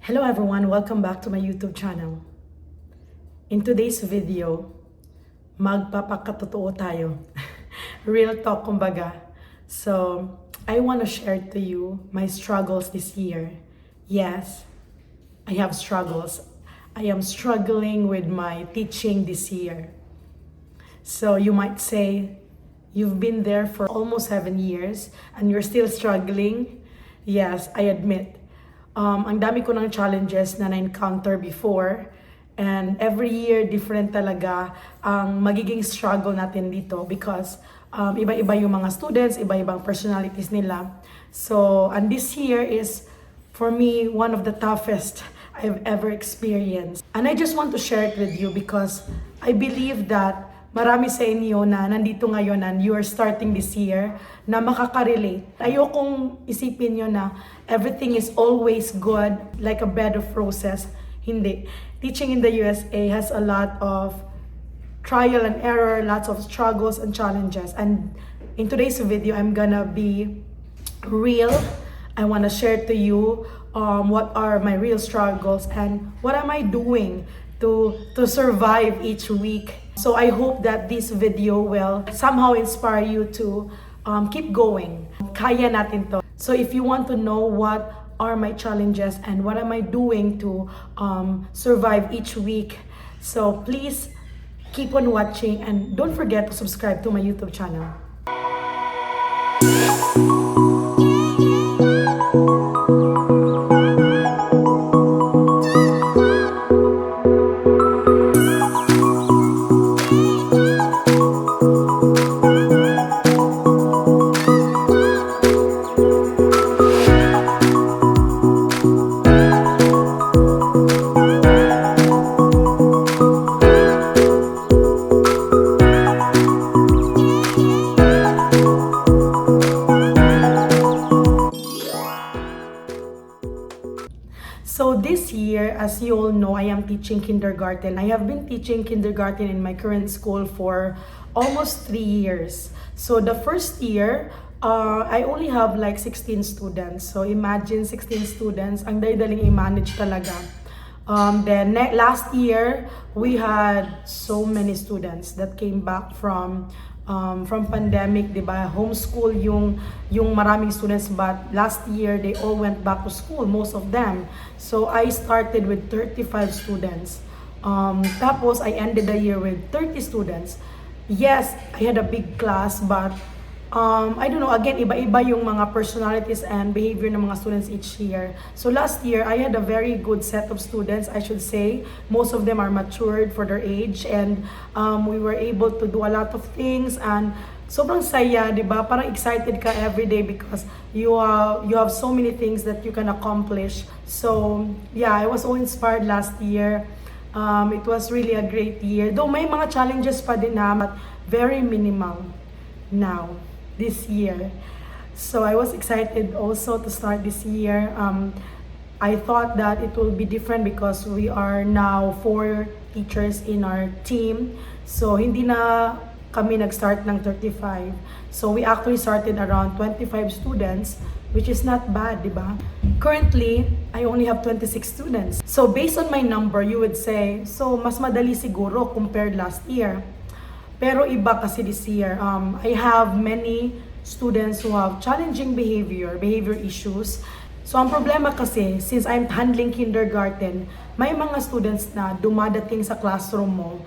Hello everyone, welcome back to my YouTube channel. In today's video, magpapakatotoo tayo. Real talk kumbaga. So, I want to share to you my struggles this year. Yes, I have struggles. I am struggling with my teaching this year. So, you might say, you've been there for almost 7 years and you're still struggling. Yes, I admit. Ang dami ko ng challenges na na-encounter before, and every year different talaga ang magiging struggle natin dito because iba-iba yung mga students, iba-ibang personalities nila. So, and this year is for me one of the toughest I've ever experienced. And I just want to share it with you because I believe that marami sa inyo na nandito ngayon and you are starting this year na makaka-relate. Ayokong isipin nyo na everything is always good, like a bed of roses. Hindi. Teaching in the USA has a lot of trial and error, lots of struggles and challenges. And in today's video, I'm gonna be real. I wanna share to you what are my real struggles and what am I doing to survive each week. So I hope that this video will somehow inspire you to keep going. Kaya natin to. So if you want to know what are my challenges and what am I doing to survive each week, so please keep on watching and don't forget to subscribe to my YouTube channel. So this year, as you all know, I am teaching kindergarten. I have been teaching kindergarten in my current school for almost 3 years. So the first year, I only have like 16 students. So imagine 16 students, ang dali-daling i-manage talaga. Then last year, we had so many students that came back from pandemic, di ba? Homeschool yung maraming students, but last year they all went back to school, most of them. So I started with 35 students. Tapos I ended the year with 30 students. Yes, I had a big class, but I don't know, again, iba-iba yung mga personalities and behavior ng mga students each year. So last year, I had a very good set of students, I should say. Most of them are matured for their age and we were able to do a lot of things and sobrang saya, di ba? Parang excited ka every day because you have so many things that you can accomplish. So yeah, I was so inspired last year. It was really a great year. Though may mga challenges pa din na, but very minimal now. This year. So I was excited also to start this year. I thought that it will be different because we are now 4 teachers in our team. So hindi na kami nag-start ng 35. So we actually started around 25 students, which is not bad, di ba? Currently, I only have 26 students. So based on my number, you would say, so mas madali siguro compared last year. Pero iba kasi this year, I have many students who have challenging behavior issues. So ang problema kasi, since I'm handling kindergarten, may mga students na dumadating sa classroom mo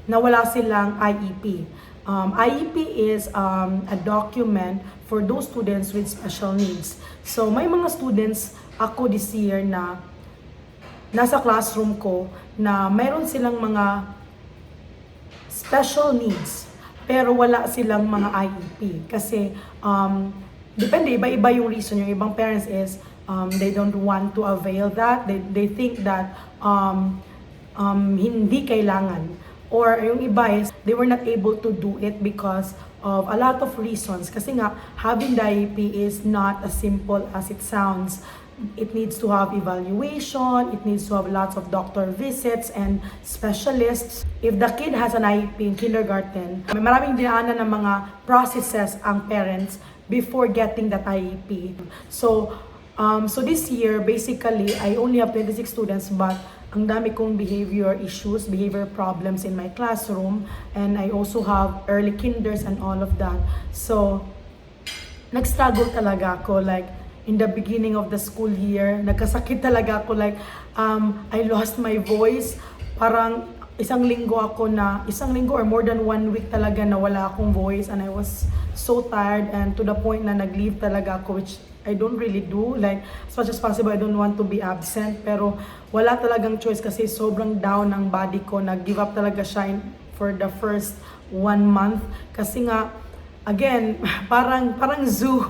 na wala silang IEP. IEP is a document for those students with special needs. So may mga students ako this year na nasa classroom ko na mayroon silang mga special needs, pero wala silang mga IEP. Kasi, depende, iba-iba yung reason. Yung ibang parents is, they don't want to avail that. They think that hindi kailangan. Or yung iba is, they were not able to do it because of a lot of reasons. Kasi nga, having the IEP is not as simple as it sounds. It needs to have evaluation, it needs to have lots of doctor visits and specialists. If the kid has an IEP in kindergarten, may maraming dinaanan ng mga processes ang parents before getting that IEP. So, So this year, basically, I only have 26 students, but ang dami kong behavior issues, behavior problems in my classroom, and I also have early kinders and all of that. So, nag-struggle talaga ako, like, in the beginning of the school year, nagkasakit talaga ako, like, I lost my voice, parang isang linggo or more than 1 week talaga na wala akong voice, and I was so tired, and to the point na nag-leave talaga ako, which I don't really do, like, as much as possible, I don't want to be absent, pero wala talagang choice kasi sobrang down ng body ko, nag-give up talaga siya for the first 1 month, kasi nga, again, parang zoo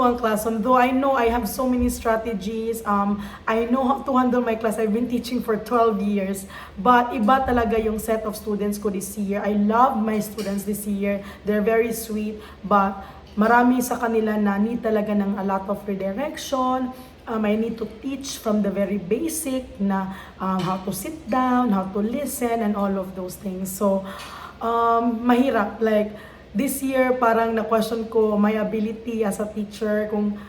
ang classroom. Though I know I have so many strategies, I know how to handle my class. I've been teaching for 12 years, but iba talaga yung set of students ko this year. I love my students this year. They're very sweet, but marami sa kanila na need talaga ng a lot of redirection. I need to teach from the very basic na how to sit down, how to listen, and all of those things. So, mahirap, like, this year, parang na-question ko my ability as a teacher, kung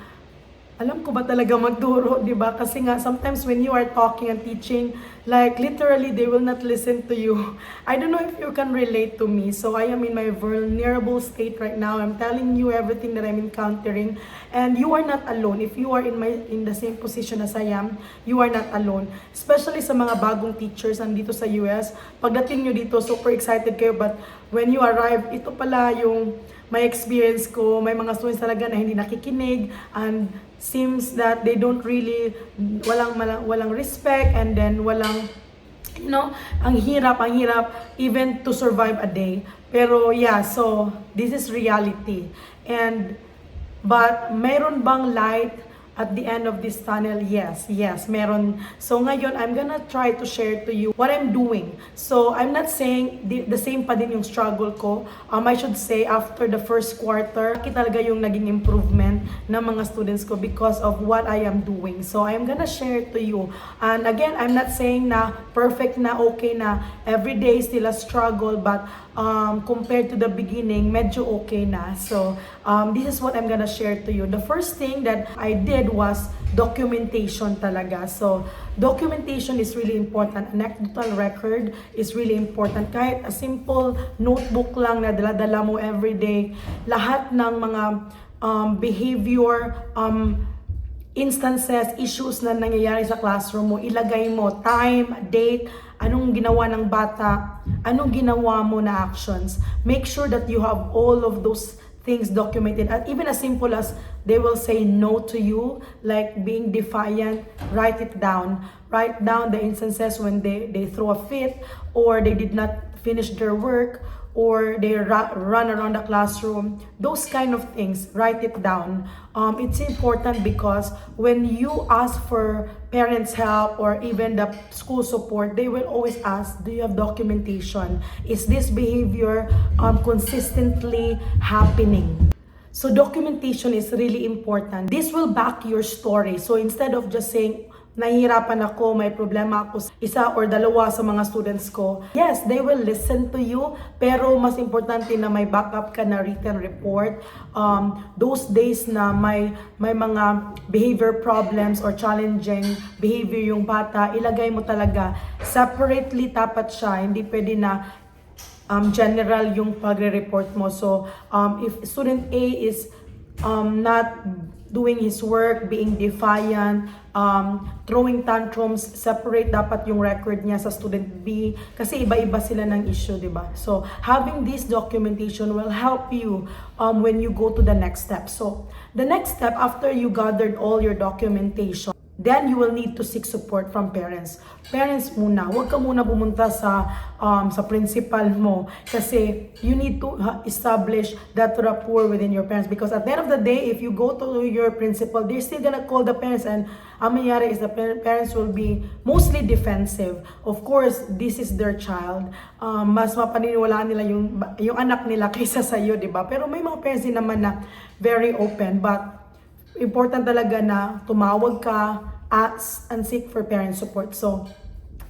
alam ko ba talaga magturo, di ba? Kasi nga, sometimes when you are talking and teaching, like, literally, they will not listen to you. I don't know if you can relate to me. So, I am in my vulnerable state right now. I'm telling you everything that I'm encountering. And you are not alone. If you are in the same position as I am, you are not alone. Especially sa mga bagong teachers nandito sa US. Pagdating nyo dito, super excited kayo. But when you arrive, ito pala yung may experience ko. May mga students talaga na hindi nakikinig, and seems that they don't really, walang respect, and then walang, ang hirap even to survive a day. Pero yeah, so this is reality. But mayroon bang light at the end of this tunnel? Yes, meron. So ngayon, I'm gonna try to share to you what I'm doing. So I'm not saying the same pa din yung struggle ko. I should say after the first quarter, talaga yung naging improvement ng mga students ko because of what I am doing. So I'm gonna share to you. And again, I'm not saying na perfect na, okay na, every day still a struggle, but compared to the beginning, medyo okay na. So this is what I'm gonna share to you. The first thing that I did was documentation talaga. So, documentation is really important. Anecdotal record is really important. Kahit a simple notebook lang na dala-dala mo everyday, lahat ng mga behavior, instances, issues na nangyayari sa classroom mo, ilagay mo, time, date, anong ginawa ng bata, anong ginawa mo na actions. Make sure that you have all of those things documented, and even as simple as they will say no to you, like being defiant, write it down. Write down the instances when they throw a fit, or they did not finish their work, or they run around the classroom. Those kind of things, write it down. It's important because when you ask for parents' help or even the school support, they will always ask, do you have documentation? Is this behavior consistently happening? So documentation is really important. This will back your story. So instead of just saying, nahihirapan ako, may problema ako, isa or dalawa sa mga students ko, yes, they will listen to you, pero mas importante na may backup ka na written report. Those days na may mga behavior problems or challenging behavior yung bata, ilagay mo talaga. Separately dapat siya, hindi pwede na general yung pagre-report mo. So, if student A is not doing his work, being defiant, throwing tantrums, separate dapat yung record niya sa student B kasi iba-iba sila ng issue, di ba? So, having this documentation will help you when you go to the next step. So, the next step after you gathered all your documentation, then you will need to seek support from parents. Parents muna, huwag ka muna pumunta sa principal mo kasi you need to establish that rapport within your parents, because at the end of the day, if you go to your principal, they're still gonna call the parents, and ang mangyari is the parents will be mostly defensive. Of course, this is their child. Mas mapaniniwalaan nila yung anak nila kaysa sa iyo, di ba? Pero may mga parents din naman na very open, but important talaga na tumawag ka, ask and seek for parent support. So,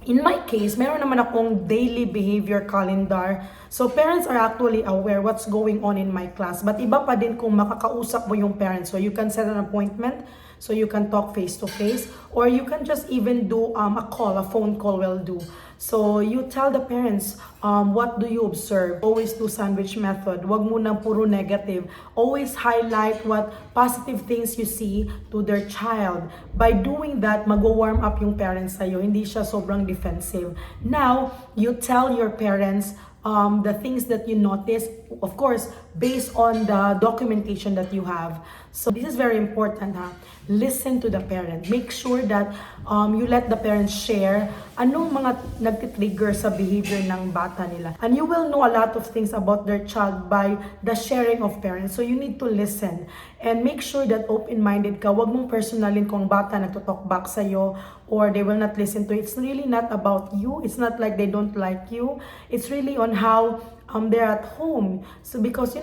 in my case, meron naman akong daily behavior calendar. So, parents are actually aware what's going on in my class. But iba pa din kung makakausap mo yung parents. So, you can set an appointment So you can talk face to face, or you can just even do a phone call will do. So you tell the parents, what do you observe? Always do sandwich method. Wag mo nang puro negative. Always highlight what positive things you see to their child. By doing that, mag-warm up yung parents sa'yo. Hindi siya sobrang defensive. Now, you tell your parents the things that you notice, of course, based on the documentation that you have. So this is very important, ha? Listen to the parent. Make sure that you let the parents share anong mga nagtitrigger sa behavior ng bata nila. And you will know a lot of things about their child by the sharing of parents. So you need to listen and make sure that open-minded ka. Huwag mong personalin kung bata nagtutalk back sa'yo or they will not listen to it. It's really not about you. It's not like they don't like you. It's really on how they're at home. So because,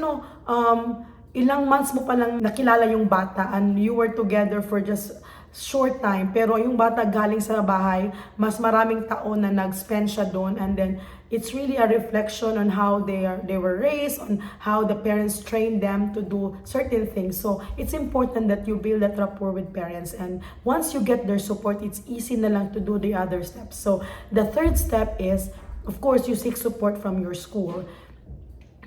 ilang months mo palang nakilala yung bata and you were together for just short time, pero yung bata galing sa bahay, mas maraming taon na nag-spend siya doon, and then it's really a reflection on how they were raised, on how the parents trained them to do certain things. So it's important that you build that rapport with parents, and once you get their support, it's easy na lang to do the other steps. So the third step is, of course, you seek support from your school.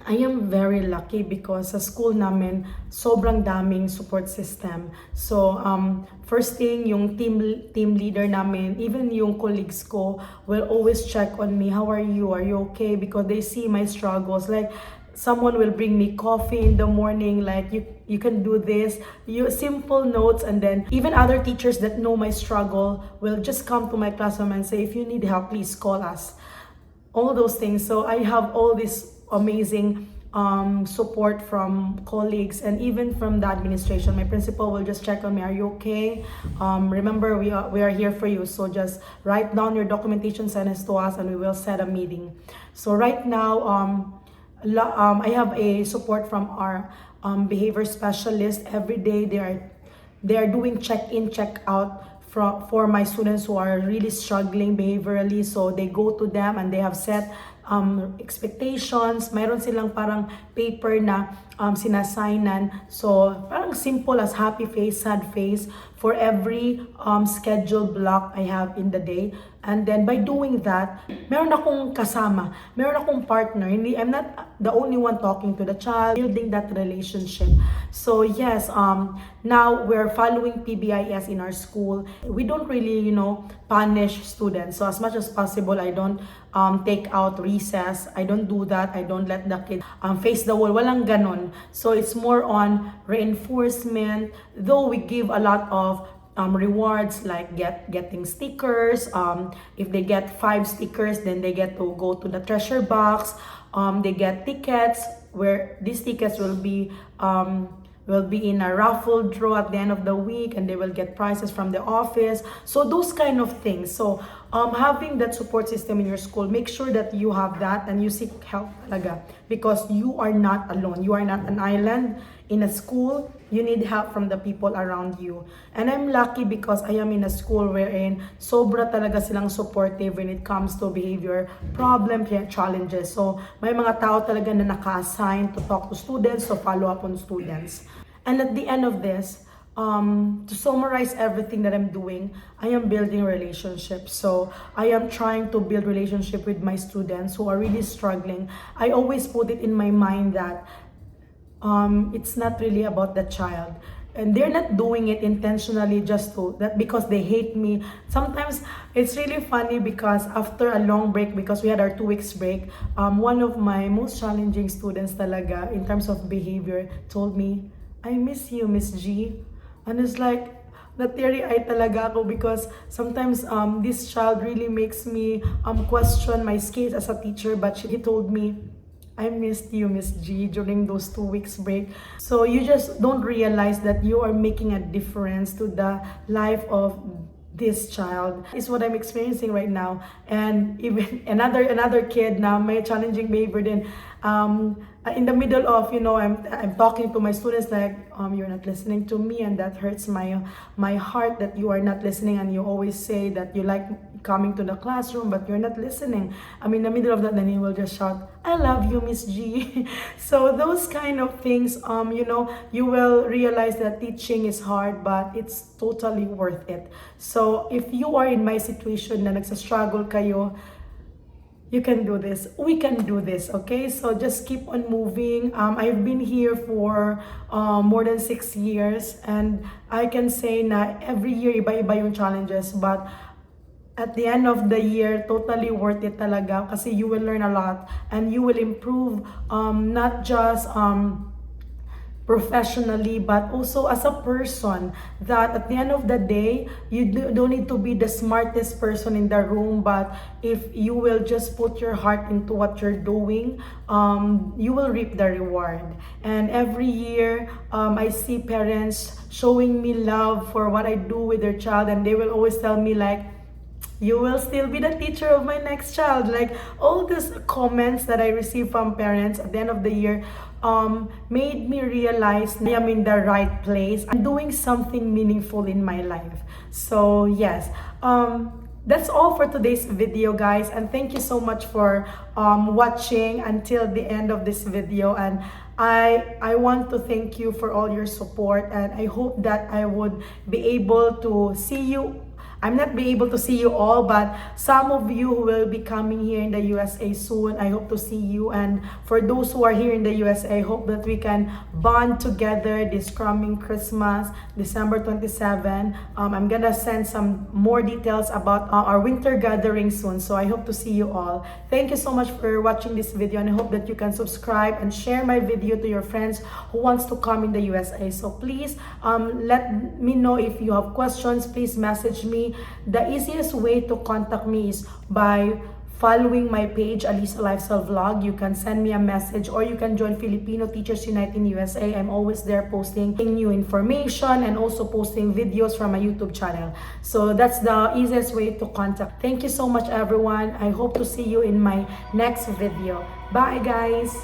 I am very lucky because sa school namin, sobrang daming support system. So, first thing, yung team leader namin, even yung colleagues ko, will always check on me. How are you? Are you okay? Because they see my struggles. Like, someone will bring me coffee in the morning, like, you can do this. Simple notes, and then even other teachers that know my struggle will just come to my classroom and say, if you need help, please call us. All those things. So I have all this amazing support from colleagues and even from the administration. My principal will just check on me. Are you okay? Remember, we are here for you. So just write down your documentation, send it to us, and we will set a meeting. So right now, I have a support from our behavior specialist. Every day they are doing check-in, check-out for my students who are really struggling behaviorally. So they go to them and they have set expectations. Mayroon silang parang paper na sinasignan. So parang simple as happy face, sad face for every scheduled block I have in the day. And then by doing that, meron akong kasama, meron akong partner. I'm not the only one talking to the child, building that relationship. So yes, now we're following PBIS in our school. We don't really, punish students. So as much as possible, I don't take out recess. I don't do that. I don't let the kid face the wall. Walang ganon. So it's more on reinforcement. Though we give a lot of rewards like getting stickers. If they get 5 stickers, then they get to go to the treasure box. They get tickets where these tickets will be in a raffle draw at the end of the week, and they will get prizes from the office. So those kind of things. So having that support system in your school, make sure that you have that and you seek help talaga, because you are not alone. You are not an island in a school. You need help from the people around you. And I'm lucky because I am in a school wherein sobra talaga silang supportive when it comes to behavior problem, challenges. So may mga tao talaga na naka-assign to talk to students, to follow up on students. And at the end of this, to summarize everything that I'm doing, I am building relationships. So I am trying to build relationship with my students who are really struggling. I always put it in my mind that it's not really about the child, and they're not doing it intentionally just because they hate me. Sometimes it's really funny because after a long break, because we had our 2 weeks break, one of my most challenging students talaga in terms of behavior told me, I miss you, Miss G. And it's like, na-teary-eye talaga ako because sometimes this child really makes me question my skills as a teacher. But he told me, I missed you, Miss G, during those 2 weeks break. So you just don't realize that you are making a difference to the life of this child. Is what I'm experiencing right now. And even another kid na may challenging behavior din, in the middle of, I'm talking to my students like, you're not listening to me, and that hurts my heart that you are not listening, and you always say that you like coming to the classroom, but you're not listening. I'm in the middle of that, then he will just shout, I love you, Miss G. So those kind of things, you will realize that teaching is hard, but it's totally worth it. So if you are in my situation na nagsastruggle kayo, you can do this. We can do this, okay? So just keep on moving. I've been here for more than 6 years, and I can say na every year iba-iba yung challenges, but at the end of the year, totally worth it talaga kasi you will learn a lot and you will improve, not just professionally, but also as a person, that at the end of the day, you don't need to be the smartest person in the room, but if you will just put your heart into what you're doing, you will reap the reward. And every year, I see parents showing me love for what I do with their child, and they will always tell me like, you will still be the teacher of my next child. Like all these comments that I receive from parents at the end of the year made me realize I am in the right place. I'm doing something meaningful in my life. So yes, that's all for today's video, guys, and thank you so much for watching until the end of this video. And I want to thank you for all your support, and I hope that I would be able to see you. I'm not be able to see you all, but some of you who will be coming here in the USA soon, I hope to see you. And for those who are here in the USA, I hope that we can bond together this coming Christmas, December 27. I'm gonna send some more details about our winter gathering soon, so I hope to see you all. Thank you so much for watching this video, and I hope that you can subscribe and share my video to your friends who wants to come in the USA. So please let me know if you have questions. Please message me. The easiest way to contact me is by following my page, Alisa Lifestyle Vlog. You can send me a message, or you can join Filipino Teachers Unite in USA. I'm always there posting new information and also posting videos from my YouTube channel. So that's the easiest way to contact. Thank you so much, everyone. I hope to see you in my next video. Bye, guys.